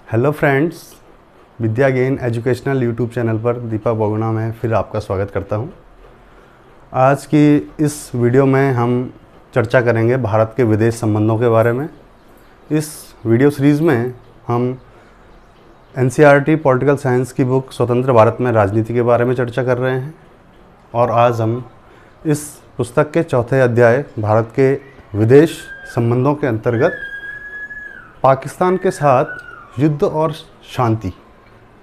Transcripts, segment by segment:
Hello friends, विद्या gain educational YouTube channel पर दीपक बोगुना में फिर आपका स्वागत करता हूं। आज की इस वीडियो में हम चर्चा करेंगे भारत के विदेश संबंधों के बारे में। इस वीडियो सीरीज़ में हम एनसीईआरटी पॉलिटिकल साइंस की बुक स्वतंत्र भारत में राजनीति के बारे में चर्चा कर रहे हैं और आज हम इस पुस्तक के चौथे अध्याय भारत के विदेश संबंधों के अंतर्गत पाकिस्तान के साथ युद्ध और शांति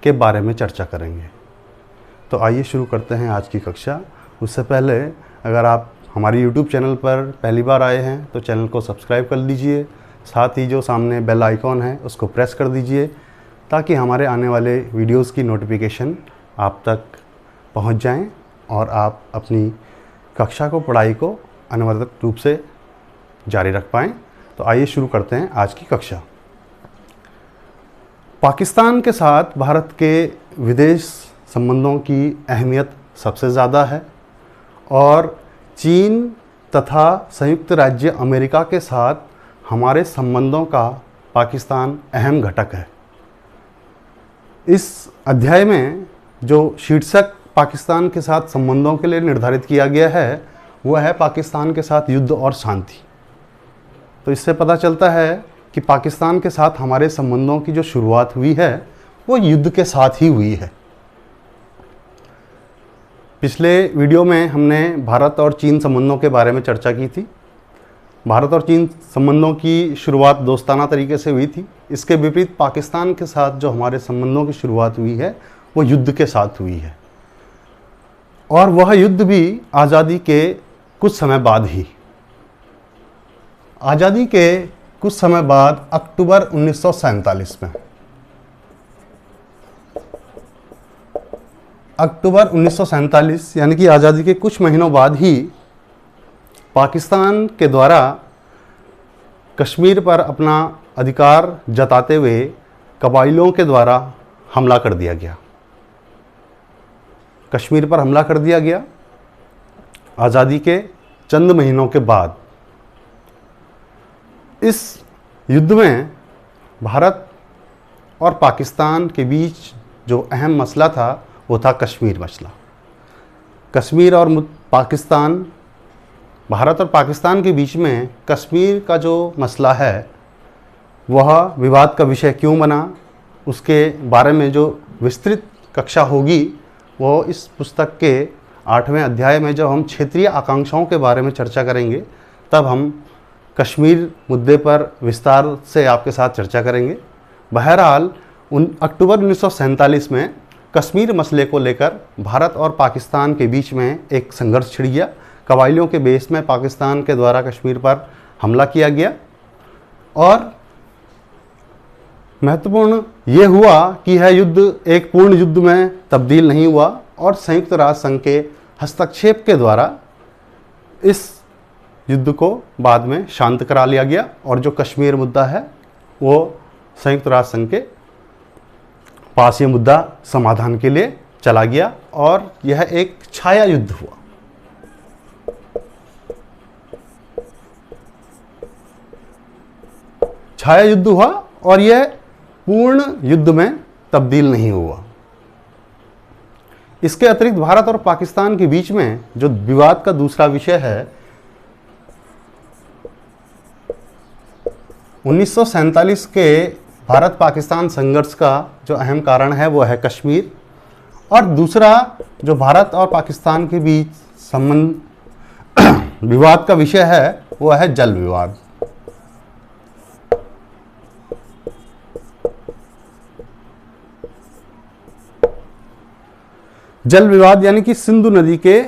के बारे में चर्चा करेंगे। तो आइए शुरू करते हैं आज की कक्षा। उससे पहले अगर आप हमारी YouTube चैनल पर पहली बार आए हैं तो चैनल को सब्सक्राइब कर लीजिए, साथ ही जो सामने बेल आइकॉन है उसको प्रेस कर दीजिए ताकि हमारे आने वाले वीडियोस की नोटिफिकेशन आप तक पहुंच जाएं और आप अपनी कक्षा को, पढ़ाई को अनवरत रूप से जारी रख पाएँ। तो आइए शुरू करते हैं आज की कक्षा। पाकिस्तान के साथ भारत के विदेश संबंधों की अहमियत सबसे ज़्यादा है और चीन तथा संयुक्त राज्य अमेरिका के साथ हमारे संबंधों का पाकिस्तान अहम घटक है। इस अध्याय में जो शीर्षक पाकिस्तान के साथ संबंधों के लिए निर्धारित किया गया है वह है पाकिस्तान के साथ युद्ध और शांति। तो इससे पता चलता है कि पाकिस्तान के साथ हमारे संबंधों की जो शुरुआत हुई है वो युद्ध के साथ ही हुई है। पिछले वीडियो में हमने भारत और चीन संबंधों के बारे में चर्चा की थी। भारत और चीन संबंधों की शुरुआत दोस्ताना तरीके से हुई थी। इसके विपरीत पाकिस्तान के साथ जो हमारे संबंधों की शुरुआत हुई है वो युद्ध के साथ हुई है और वह युद्ध भी आज़ादी के कुछ समय बाद ही। आज़ादी के कुछ समय बाद अक्टूबर 1947 में, अक्टूबर 1947 यानी कि आज़ादी के कुछ महीनों बाद ही पाकिस्तान के द्वारा कश्मीर पर अपना अधिकार जताते हुए कबाइलों के द्वारा हमला कर दिया गया। कश्मीर पर हमला कर दिया गया आज़ादी के चंद महीनों के बाद। इस युद्ध में भारत और पाकिस्तान के बीच जो अहम मसला था वो था कश्मीर मसला। कश्मीर और पाकिस्तान, भारत और पाकिस्तान के बीच में कश्मीर का जो मसला है वह विवाद का विषय क्यों बना, उसके बारे में जो विस्तृत कक्षा होगी वो इस पुस्तक के 8वें अध्याय में जब हम क्षेत्रीय आकांक्षाओं के बारे में चर्चा करेंगे तब हम कश्मीर मुद्दे पर विस्तार से आपके साथ चर्चा करेंगे। बहरहाल अक्टूबर 1947 में कश्मीर मसले को लेकर भारत और पाकिस्तान के बीच में एक संघर्ष छिड़ गया। कबाइलियों के बेस में पाकिस्तान के द्वारा कश्मीर पर हमला किया गया और महत्वपूर्ण ये हुआ कि यह युद्ध एक पूर्ण युद्ध में तब्दील नहीं हुआ और संयुक्त राष्ट्र संघ के हस्तक्षेप के द्वारा इस युद्ध को बाद में शांत करा लिया गया और जो कश्मीर मुद्दा है वो संयुक्त राष्ट्र संघ के पास ये मुद्दा समाधान के लिए चला गया और यह एक छाया युद्ध हुआ। छाया युद्ध हुआ और यह पूर्ण युद्ध में तब्दील नहीं हुआ। इसके अतिरिक्त भारत और पाकिस्तान के बीच में जो विवाद का दूसरा विषय है 1947 के भारत पाकिस्तान संघर्ष का जो अहम कारण है वो है कश्मीर और दूसरा जो भारत और पाकिस्तान के बीच संबंध विवाद का विषय है वो है जल विवाद। जल विवाद यानी कि सिंधु नदी के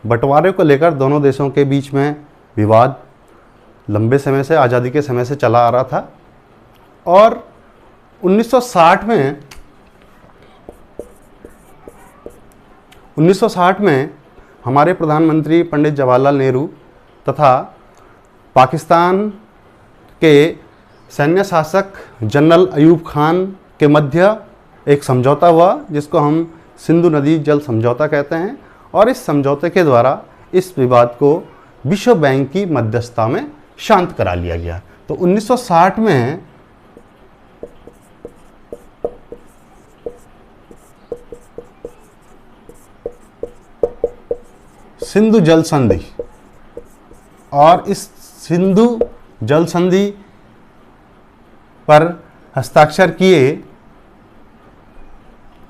बंटवारे को लेकर दोनों देशों के बीच में विवाद लंबे समय से, आज़ादी के समय से चला आ रहा था और 1960 में हमारे प्रधानमंत्री पंडित जवाहरलाल नेहरू तथा पाकिस्तान के सैन्य शासक जनरल अयूब खान के मध्य एक समझौता हुआ जिसको हम सिंधु नदी जल समझौता कहते हैं और इस समझौते के द्वारा इस विवाद को विश्व बैंक की मध्यस्थता में शांत करा लिया गया। तो 1960 में सिंधु जल संधि, और इस सिंधु जल संधि पर हस्ताक्षर किए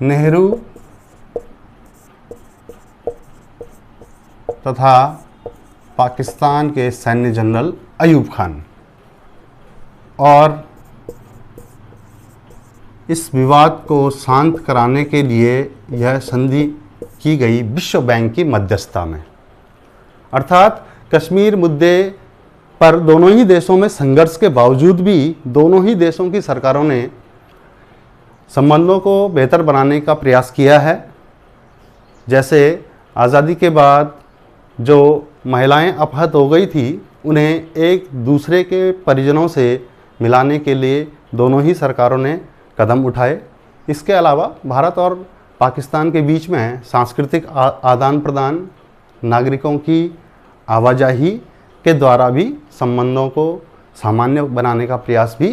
नेहरू तथा पाकिस्तान के सैन्य जनरल अयूब खान, और इस विवाद को शांत कराने के लिए यह संधि की गई विश्व बैंक की मध्यस्थता में। अर्थात कश्मीर मुद्दे पर दोनों ही देशों में संघर्ष के बावजूद भी दोनों ही देशों की सरकारों ने संबंधों को बेहतर बनाने का प्रयास किया है। जैसे आज़ादी के बाद जो महिलाएं अपहृत हो गई थी, उन्हें एक दूसरे के परिजनों से मिलाने के लिए दोनों ही सरकारों ने कदम उठाए। इसके अलावा भारत और पाकिस्तान के बीच में सांस्कृतिक आदान प्रदान, नागरिकों की आवाजाही के द्वारा भी संबंधों को सामान्य बनाने का प्रयास भी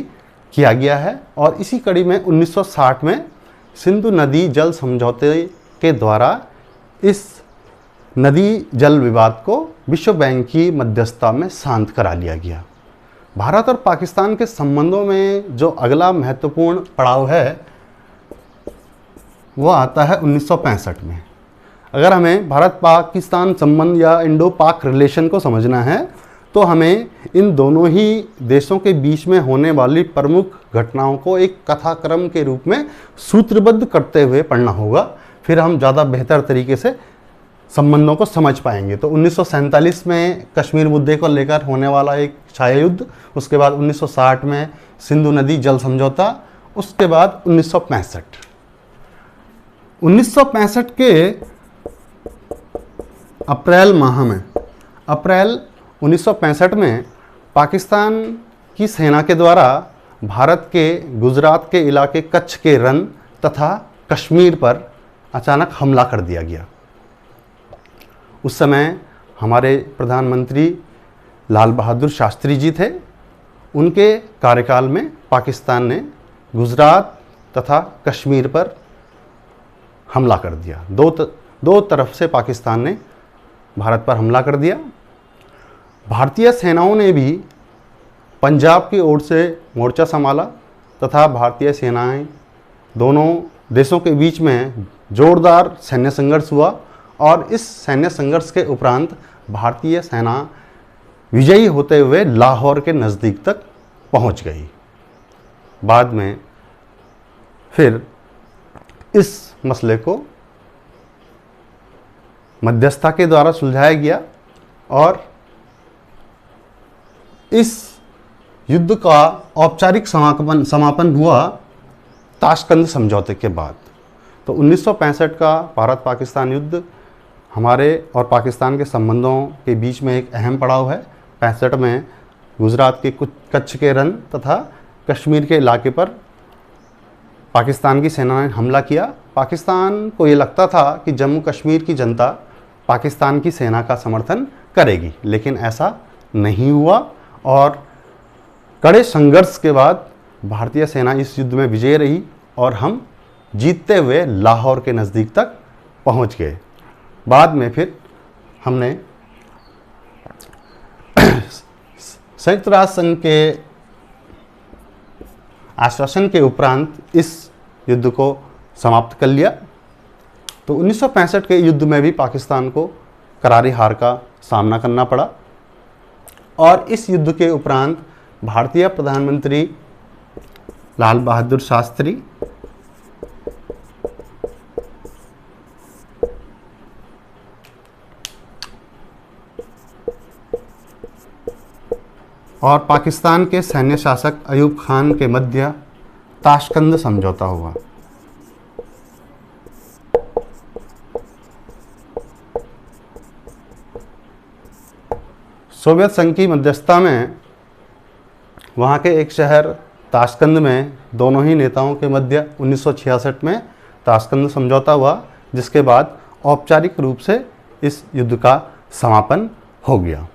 किया गया है। और इसी कड़ी में 1960 में सिंधु नदी जल समझौते के द्वारा इस नदी जल विवाद को विश्व बैंक की मध्यस्थता में शांत करा लिया गया। भारत और पाकिस्तान के संबंधों में जो अगला महत्वपूर्ण पड़ाव है वो आता है 1965 में। अगर हमें भारत पाकिस्तान संबंध या इंडो पाक रिलेशन को समझना है तो हमें इन दोनों ही देशों के बीच में होने वाली प्रमुख घटनाओं को एक कथाक्रम के रूप में सूत्रबद्ध करते हुए पढ़ना होगा, फिर हम ज़्यादा बेहतर तरीके से संबंधों को समझ पाएंगे। तो 1947 में कश्मीर मुद्दे को लेकर होने वाला एक छाया युद्ध, उसके बाद 1960 में सिंधु नदी जल समझौता, उसके बाद 1965 के अप्रैल माह में, अप्रैल 1965 में पाकिस्तान की सेना के द्वारा भारत के गुजरात के इलाके कच्छ के रन तथा कश्मीर पर अचानक हमला कर दिया गया। उस समय हमारे प्रधानमंत्री लाल बहादुर शास्त्री जी थे। उनके कार्यकाल में पाकिस्तान ने गुजरात तथा कश्मीर पर हमला कर दिया। दो तरफ से पाकिस्तान ने भारत पर हमला कर दिया। भारतीय सेनाओं ने भी पंजाब की ओर से मोर्चा संभाला तथा भारतीय सेनाएं दोनों देशों के बीच में जोरदार सैन्य संघर्ष हुआ, और इस सैन्य संघर्ष के उपरांत भारतीय सेना विजयी होते हुए लाहौर के नज़दीक तक पहुंच गई। बाद में फिर इस मसले को मध्यस्थता के द्वारा सुलझाया गया, और इस युद्ध का औपचारिक समापन हुआ ताशकंद समझौते के बाद। तो 1965 का भारत पाकिस्तान युद्ध हमारे और पाकिस्तान के संबंधों के बीच में एक अहम पड़ाव है। 65 में गुजरात के कुछ कच्छ के रन तथा कश्मीर के इलाके पर पाकिस्तान की सेना ने हमला किया। पाकिस्तान को ये लगता था कि जम्मू कश्मीर की जनता पाकिस्तान की सेना का समर्थन करेगी, लेकिन ऐसा नहीं हुआ, और कड़े संघर्ष के बाद भारतीय सेना इस युद्ध में विजयी रही और हम जीतते हुए लाहौर के नज़दीक तक पहुंच गए। बाद में फिर हमने संयुक्त राष्ट्र संघ के आश्वासन के उपरांत इस युद्ध को समाप्त कर लिया। तो 1965 के युद्ध में भी पाकिस्तान को करारी हार का सामना करना पड़ा, और इस युद्ध के उपरांत भारतीय प्रधानमंत्री लाल बहादुर शास्त्री और पाकिस्तान के सैन्य शासक अयूब खान के मध्य ताशकंद समझौता हुआ। सोवियत संघ की मध्यस्थता में वहाँ के एक शहर ताशकंद में दोनों ही नेताओं के मध्य 1966 में ताशकंद समझौता हुआ, जिसके बाद औपचारिक रूप से इस युद्ध का समापन हो गया।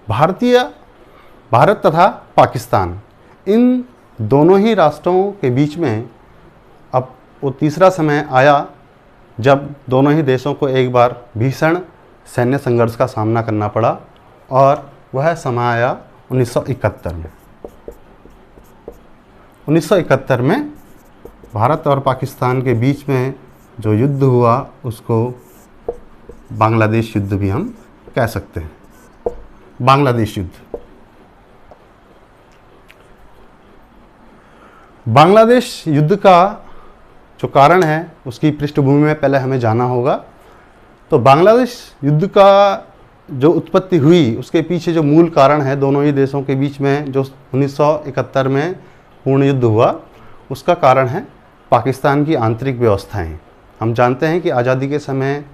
भारत तथा पाकिस्तान, इन दोनों ही राष्ट्रों के बीच में अब वो तीसरा समय आया जब दोनों ही देशों को एक बार भीषण सैन्य संघर्ष का सामना करना पड़ा, और वह समय आया 1971 में। 1971 में भारत और पाकिस्तान के बीच में जो युद्ध हुआ उसको बांग्लादेश युद्ध भी हम कह सकते हैं। बांग्लादेश युद्ध, बांग्लादेश युद्ध का जो कारण है उसकी पृष्ठभूमि में पहले हमें जाना होगा। तो बांग्लादेश युद्ध का जो उत्पत्ति हुई उसके पीछे जो मूल कारण है, दोनों ही देशों के बीच में जो 1971 में पूर्ण युद्ध हुआ, उसका कारण है पाकिस्तान की आंतरिक व्यवस्थाएं। हम जानते हैं कि आज़ादी के समय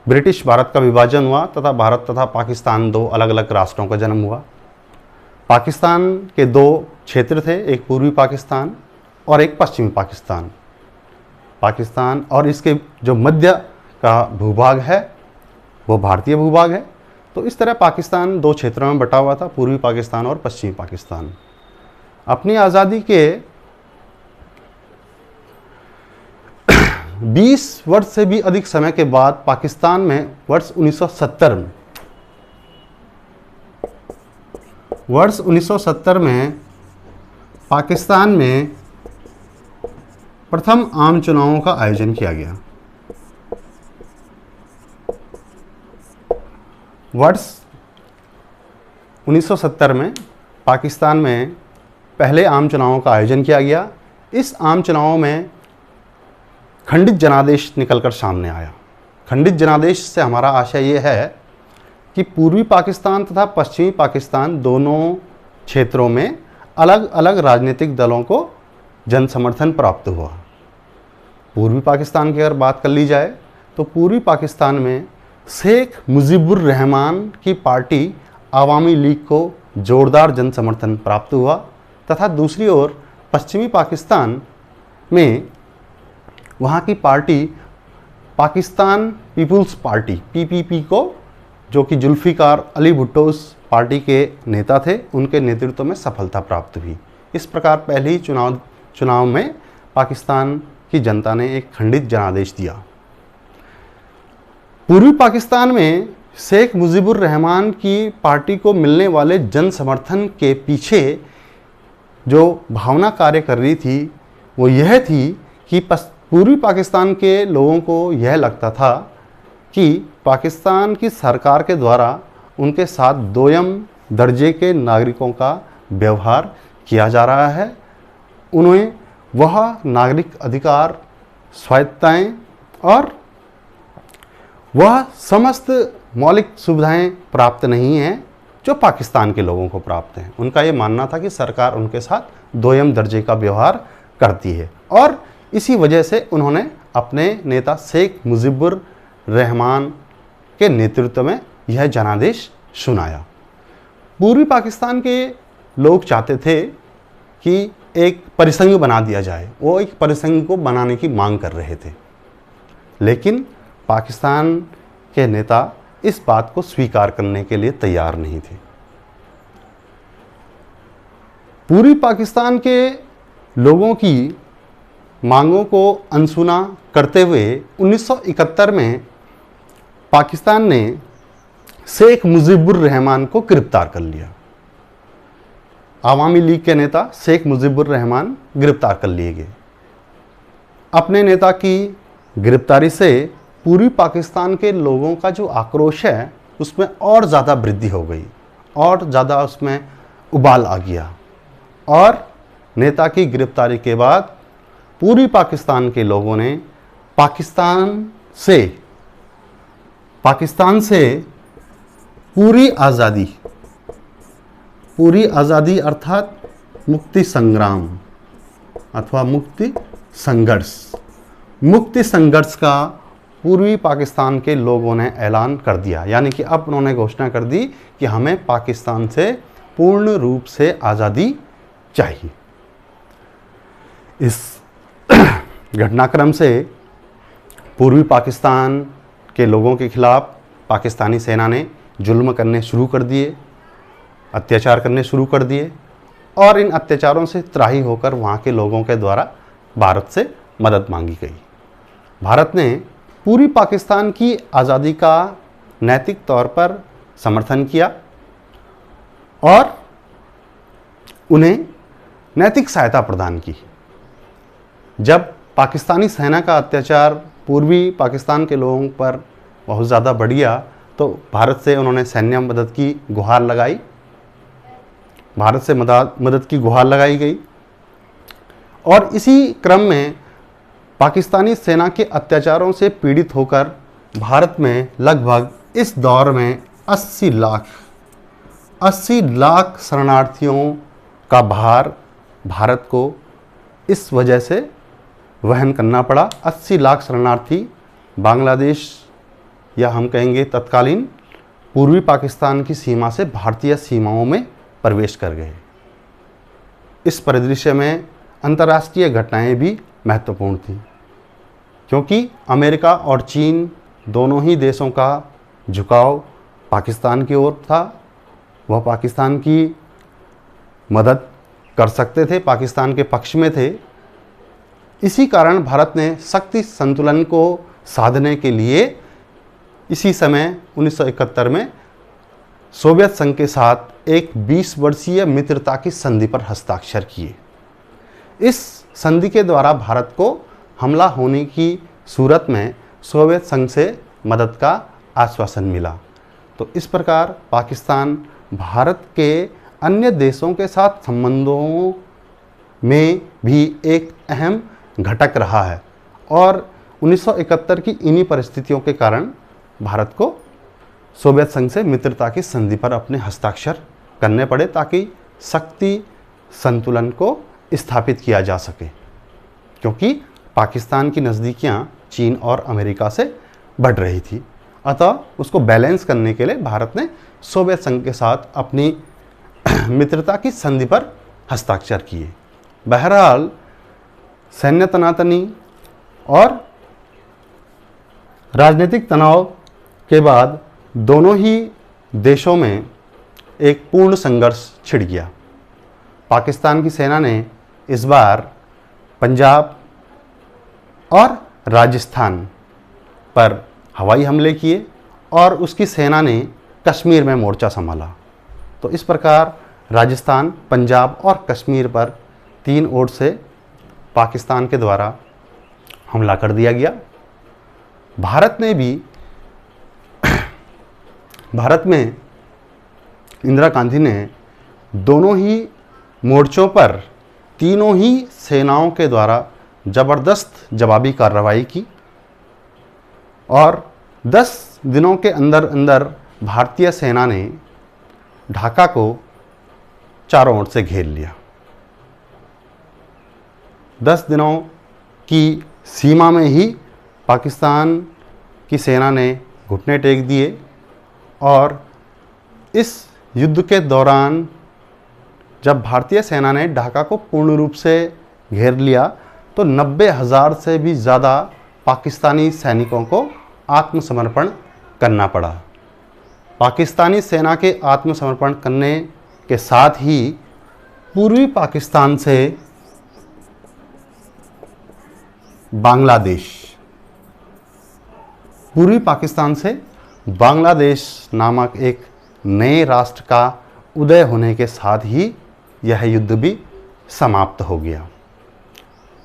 ब्रिटिश भारत का विभाजन हुआ तथा भारत तथा पाकिस्तान दो अलग अलग राष्ट्रों का जन्म हुआ। पाकिस्तान के दो क्षेत्र थे, एक पूर्वी पाकिस्तान और एक पश्चिमी पाकिस्तान। पाकिस्तान और इसके जो मध्य का भूभाग है वो भारतीय भूभाग है। तो इस तरह पाकिस्तान दो क्षेत्रों में बटा हुआ था, पूर्वी पाकिस्तान और पश्चिमी पाकिस्तान। अपनी आज़ादी के 20 वर्ष से भी अधिक समय के बाद पाकिस्तान में वर्ष 1970 में पाकिस्तान में प्रथम आम चुनावों का आयोजन किया गया। वर्ष 1970 में पाकिस्तान में पहले आम चुनावों का आयोजन किया गया। इस आम चुनावों में खंडित जनादेश निकलकर सामने आया। खंडित जनादेश से हमारा आशय ये है कि पूर्वी पाकिस्तान तथा पश्चिमी पाकिस्तान दोनों क्षेत्रों में अलग अलग राजनीतिक दलों को जन समर्थन प्राप्त हुआ। पूर्वी पाकिस्तान की अगर बात कर ली जाए तो पूर्वी पाकिस्तान में शेख मुजीबुर रहमान की पार्टी आवामी लीग को जोरदार जन समर्थन प्राप्त हुआ, तथा दूसरी ओर पश्चिमी पाकिस्तान में वहाँ की पार्टी पाकिस्तान पीपुल्स पार्टी पीपीपी को, जो कि जुल्फ़िकार अली भुट्टो उस पार्टी के नेता थे, उनके नेतृत्व में सफलता प्राप्त हुई। इस प्रकार पहले ही चुनाव में पाकिस्तान की जनता ने एक खंडित जनादेश दिया। पूर्वी पाकिस्तान में शेख मुजीबुर रहमान की पार्टी को मिलने वाले जन समर्थन के पीछे जो भावना कार्य कर रही थी वो यह थी कि पूर्वी पाकिस्तान के लोगों को यह लगता था कि पाकिस्तान की सरकार के द्वारा उनके साथ दोयम दर्जे के नागरिकों का व्यवहार किया जा रहा है। उन्हें वह नागरिक अधिकार, स्वायत्तताएं और वह समस्त मौलिक सुविधाएं प्राप्त नहीं हैं जो पाकिस्तान के लोगों को प्राप्त हैं। उनका ये मानना था कि सरकार उनके साथ दोयम दर्जे का व्यवहार करती है, और इसी वजह से उन्होंने अपने नेता शेख मुजीबुर रहमान के नेतृत्व में यह जनादेश सुनाया। पूर्वी पाकिस्तान के लोग चाहते थे कि एक परिसंघ बना दिया जाए, वो एक परिसंघ को बनाने की मांग कर रहे थे, लेकिन पाकिस्तान के नेता इस बात को स्वीकार करने के लिए तैयार नहीं थे। पूर्वी पाकिस्तान के लोगों की मांगों को अनसुना करते हुए 1971 में पाकिस्तान ने शेख मुजीबुर रहमान को गिरफ्तार कर लिया। आवामी लीग के नेता शेख मुजीबुर रहमान गिरफ्तार कर लिए गए। अपने नेता की गिरफ्तारी से पूर्वी पाकिस्तान के लोगों का जो आक्रोश है उसमें और ज़्यादा वृद्धि हो गई, और ज़्यादा उसमें उबाल आ गया, और नेता की गिरफ्तारी के बाद पूर्वी पाकिस्तान के लोगों ने पाकिस्तान से पूरी आज़ादी अर्थात मुक्ति संग्राम अथवा मुक्ति संघर्ष का पूर्वी पाकिस्तान के लोगों ने ऐलान कर दिया। यानी कि अब उन्होंने घोषणा कर दी कि हमें पाकिस्तान से पूर्ण रूप से आज़ादी चाहिए। इस घटनाक्रम से पूर्वी पाकिस्तान के लोगों के खिलाफ पाकिस्तानी सेना ने जुल्म करने शुरू कर दिए, अत्याचार करने शुरू कर दिए, और इन अत्याचारों से त्राही होकर वहाँ के लोगों के द्वारा भारत से मदद मांगी गई। भारत ने पूर्वी पाकिस्तान की आज़ादी का नैतिक तौर पर समर्थन किया और उन्हें नैतिक सहायता प्रदान की। जब पाकिस्तानी सेना का अत्याचार पूर्वी पाकिस्तान के लोगों पर बहुत ज़्यादा बढ़ गया तो भारत से उन्होंने सैन्य मदद की गुहार लगाई, भारत से मदद की गुहार लगाई गई। और इसी क्रम में पाकिस्तानी सेना के अत्याचारों से पीड़ित होकर भारत में लगभग इस दौर में 80 लाख शरणार्थियों का भार भारत को इस वजह से वहन करना पड़ा। 80 लाख शरणार्थी बांग्लादेश या हम कहेंगे तत्कालीन पूर्वी पाकिस्तान की सीमा से भारतीय सीमाओं में प्रवेश कर गए। इस परिदृश्य में अंतर्राष्ट्रीय घटनाएं भी महत्वपूर्ण थी, क्योंकि अमेरिका और चीन दोनों ही देशों का झुकाव पाकिस्तान की ओर था। वह पाकिस्तान की मदद कर सकते थे, पाकिस्तान के पक्ष में थे। इसी कारण भारत ने शक्ति संतुलन को साधने के लिए इसी समय 1971 में सोवियत संघ के साथ एक 20 वर्षीय मित्रता की संधि पर हस्ताक्षर किए। इस संधि के द्वारा भारत को हमला होने की सूरत में सोवियत संघ से मदद का आश्वासन मिला। तो इस प्रकार पाकिस्तान भारत के अन्य देशों के साथ संबंधों में भी एक अहम घटक रहा है और 1971 की इन्हीं परिस्थितियों के कारण भारत को सोवियत संघ से मित्रता की संधि पर अपने हस्ताक्षर करने पड़े ताकि शक्ति संतुलन को स्थापित किया जा सके, क्योंकि पाकिस्तान की नज़दीकियां चीन और अमेरिका से बढ़ रही थी। अतः उसको बैलेंस करने के लिए भारत ने सोवियत संघ के साथ अपनी मित्रता की संधि पर हस्ताक्षर किए। बहरहाल सैन्य तनातनी और राजनीतिक तनाव के बाद दोनों ही देशों में एक पूर्ण संघर्ष छिड़ गया। पाकिस्तान की सेना ने इस बार पंजाब और राजस्थान पर हवाई हमले किए और उसकी सेना ने कश्मीर में मोर्चा संभाला। तो इस प्रकार राजस्थान, पंजाब और कश्मीर पर 3 ओर से पाकिस्तान के द्वारा हमला कर दिया गया। भारत में इंदिरा गांधी ने दोनों ही मोर्चों पर तीनों ही सेनाओं के द्वारा ज़बरदस्त जवाबी कार्रवाई की और 10 दिनों के अंदर अंदर भारतीय सेना ने ढाका को चारों ओर से घेर लिया। 10 दिनों की सीमा में ही पाकिस्तान की सेना ने घुटने टेक दिए और इस युद्ध के दौरान जब भारतीय सेना ने ढाका को पूर्ण रूप से घेर लिया तो 90,000 से भी ज़्यादा पाकिस्तानी सैनिकों को आत्मसमर्पण करना पड़ा। पाकिस्तानी सेना के आत्मसमर्पण करने के साथ ही पूर्वी पाकिस्तान से बांग्लादेश नामक एक नए राष्ट्र का उदय होने के साथ ही यह युद्ध भी समाप्त हो गया।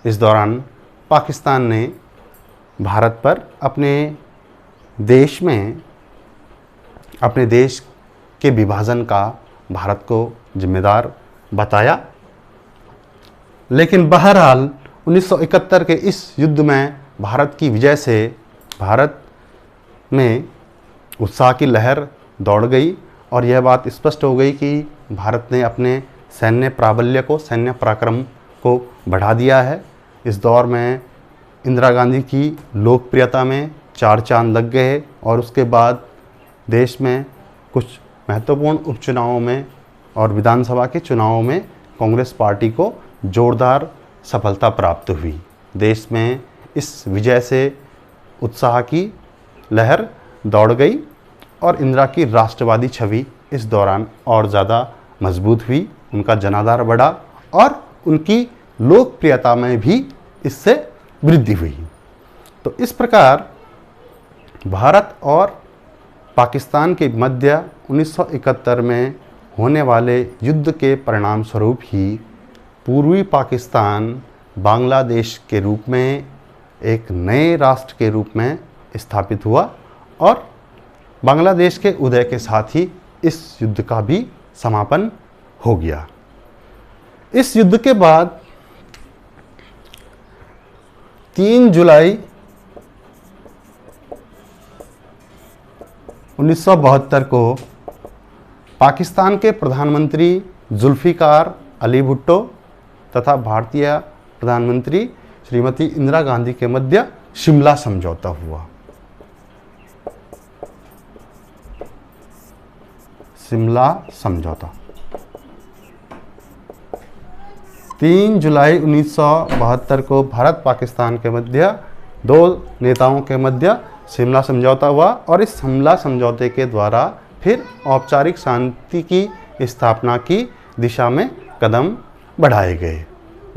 इस दौरान पाकिस्तान ने भारत पर अपने देश के विभाजन का भारत को जिम्मेदार बताया। लेकिन बहरहाल 1971 के इस युद्ध में भारत की विजय से भारत में उत्साह की लहर दौड़ गई और यह बात स्पष्ट हो गई कि भारत ने अपने सैन्य प्राबल्य को, सैन्य पराक्रम को बढ़ा दिया है। इस दौर में इंदिरा गांधी की लोकप्रियता में 4 चांद लग गए और उसके बाद देश में कुछ महत्वपूर्ण उपचुनावों में और विधानसभा के चुनावों में कांग्रेस पार्टी को जोरदार सफलता प्राप्त हुई। देश में इस विजय से उत्साह की लहर दौड़ गई और इंदिरा की राष्ट्रवादी छवि इस दौरान और ज़्यादा मजबूत हुई, उनका जनाधार बढ़ा और उनकी लोकप्रियता में भी इससे वृद्धि हुई। तो इस प्रकार भारत और पाकिस्तान के मध्य 1971 में होने वाले युद्ध के परिणाम स्वरूप ही पूर्वी पाकिस्तान बांग्लादेश के रूप में एक नए राष्ट्र के रूप में स्थापित हुआ और बांग्लादेश के उदय के साथ ही इस युद्ध का भी समापन हो गया। इस युद्ध के बाद 3 जुलाई 1972 को पाकिस्तान के प्रधानमंत्री जुल्फ़िकार अली भुट्टो तथा भारतीय प्रधानमंत्री श्रीमती इंदिरा गांधी के मध्य शिमला समझौता हुआ। शिमला समझौता 3 जुलाई 1972 को भारत पाकिस्तान के मध्य 2 नेताओं के मध्य शिमला समझौता हुआ और इस शिमला समझौते के द्वारा फिर औपचारिक शांति की स्थापना की दिशा में कदम बढ़ाए गए।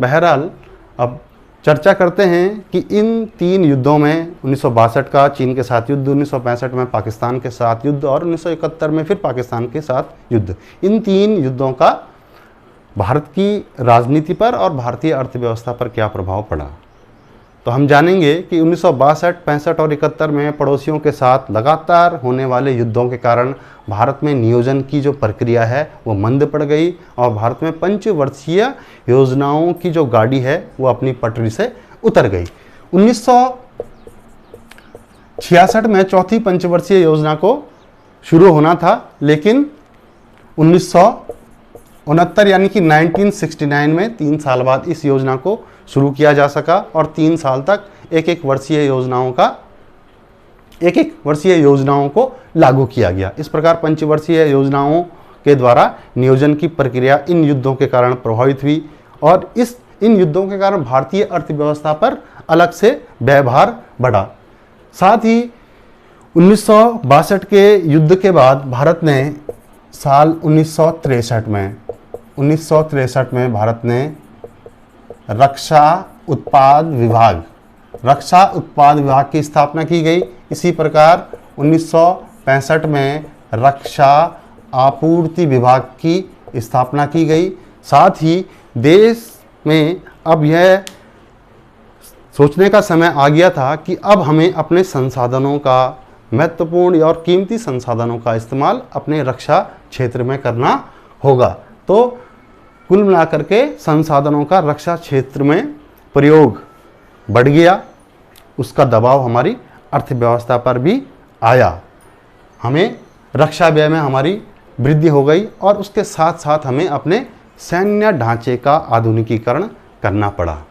बहरहाल अब चर्चा करते हैं कि इन 3 युद्धों में 1962 का चीन के साथ युद्ध, 1965 में पाकिस्तान के साथ युद्ध और 1971 में फिर पाकिस्तान के साथ युद्ध, इन 3 युद्धों का भारत की राजनीति पर और भारतीय अर्थव्यवस्था पर क्या प्रभाव पड़ा। तो हम जानेंगे कि 1962, 65 और 71 में पड़ोसियों के साथ लगातार होने वाले युद्धों के कारण भारत में नियोजन की जो प्रक्रिया है वो मंद पड़ गई और भारत में पंचवर्षीय योजनाओं की जो गाड़ी है वो अपनी पटरी से उतर गई। 1966 में चौथी पंचवर्षीय योजना को शुरू होना था, लेकिन 1969 यानी कि 1969 में 3 साल बाद इस योजना को शुरू किया जा सका और 3 साल तक एक वर्षीय योजनाओं को लागू किया गया। इस प्रकार पंचवर्षीय योजनाओं के द्वारा नियोजन की प्रक्रिया इन युद्धों के कारण प्रभावित हुई और इन युद्धों के कारण भारतीय अर्थव्यवस्था पर अलग से व्ययभार बढ़ा। साथ ही 1962 के युद्ध के बाद भारत ने साल 1963 में भारत ने रक्षा उत्पाद विभाग की स्थापना की गई। इसी प्रकार 1965 में रक्षा आपूर्ति विभाग की स्थापना की गई। साथ ही देश में अब यह सोचने का समय आ गया था कि अब हमें अपने संसाधनों का, महत्वपूर्ण और कीमती संसाधनों का इस्तेमाल अपने रक्षा क्षेत्र में करना होगा। तो कुल मिलाकर के संसाधनों का रक्षा क्षेत्र में प्रयोग बढ़ गया, उसका दबाव हमारी अर्थव्यवस्था पर भी आया, हमें रक्षा व्यय में हमारी वृद्धि हो गई और उसके साथ साथ हमें अपने सैन्य ढांचे का आधुनिकीकरण करना पड़ा।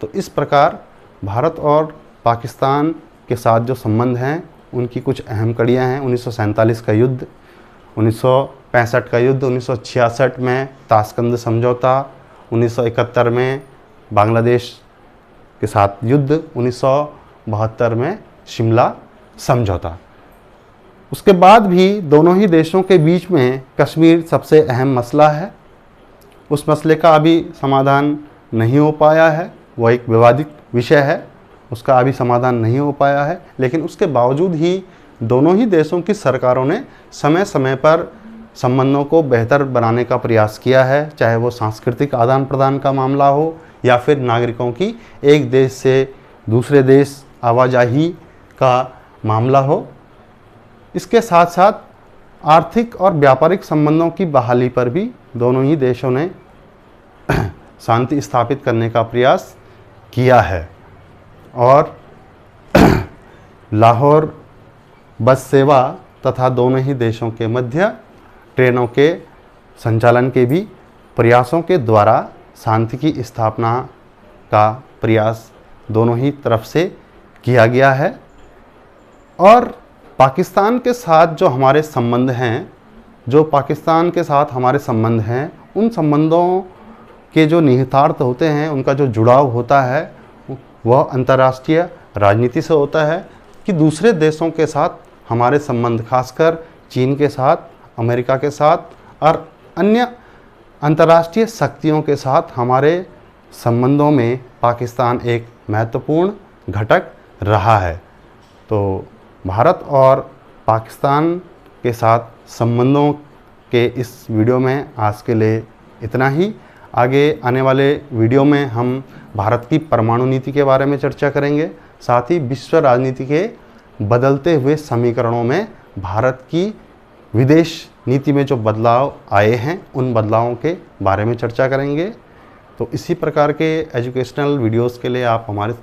तो इस प्रकार भारत और पाकिस्तान के साथ जो संबंध हैं उनकी कुछ अहम कड़ियाँ हैं। 1947 का युद्ध, 1965 का युद्ध, 1966 में ताशकंद समझौता, 1971 में बांग्लादेश के साथ युद्ध, 1972 में शिमला समझौता। उसके बाद भी दोनों ही देशों के बीच में कश्मीर सबसे अहम मसला है। उस मसले का अभी समाधान नहीं हो पाया है, वो एक विवादित विषय है, उसका अभी समाधान नहीं हो पाया है। लेकिन उसके बावजूद ही दोनों ही देशों की सरकारों ने समय समय पर संबंधों को बेहतर बनाने का प्रयास किया है, चाहे वो सांस्कृतिक आदान प्रदान का मामला हो या फिर नागरिकों की एक देश से दूसरे देश आवाजाही का मामला हो। इसके साथ साथ आर्थिक और व्यापारिक संबंधों की बहाली पर भी दोनों ही देशों ने शांति स्थापित करने का प्रयास किया है और लाहौर बस सेवा तथा दोनों ही देशों के मध्य ट्रेनों के संचालन के भी प्रयासों के द्वारा शांति की स्थापना का प्रयास दोनों ही तरफ से किया गया है। और पाकिस्तान के साथ जो हमारे संबंध हैं, उन संबंधों के जो निहितार्थ होते हैं, उनका जो जुड़ाव होता है वह अंतर्राष्ट्रीय राजनीति से होता है कि दूसरे देशों के साथ हमारे संबंध, खासकर चीन के साथ, अमेरिका के साथ और अन्य अंतर्राष्ट्रीय शक्तियों के साथ हमारे संबंधों में पाकिस्तान एक महत्वपूर्ण घटक रहा है। तो भारत और पाकिस्तान के साथ संबंधों के इस वीडियो में आज के लिए इतना ही। आगे आने वाले वीडियो में हम भारत की परमाणु नीति के बारे में चर्चा करेंगे, साथ ही विश्व राजनीति के बदलते हुए समीकरणों में भारत की विदेश नीति में जो बदलाव आए हैं उन बदलावों के बारे में चर्चा करेंगे। तो इसी प्रकार के एजुकेशनल वीडियोस के लिए आप हमारे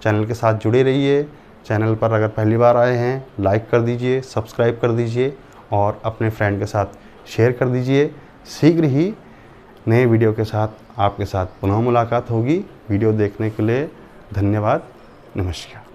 चैनल के साथ जुड़े रहिए। चैनल पर अगर पहली बार आए हैं लाइक कर दीजिए, सब्सक्राइब कर दीजिए और अपने फ्रेंड के साथ शेयर कर दीजिए। शीघ्र ही नए वीडियो के साथ आपके साथ पुनः मुलाकात होगी। वीडियो देखने के लिए धन्यवाद। नमस्कार।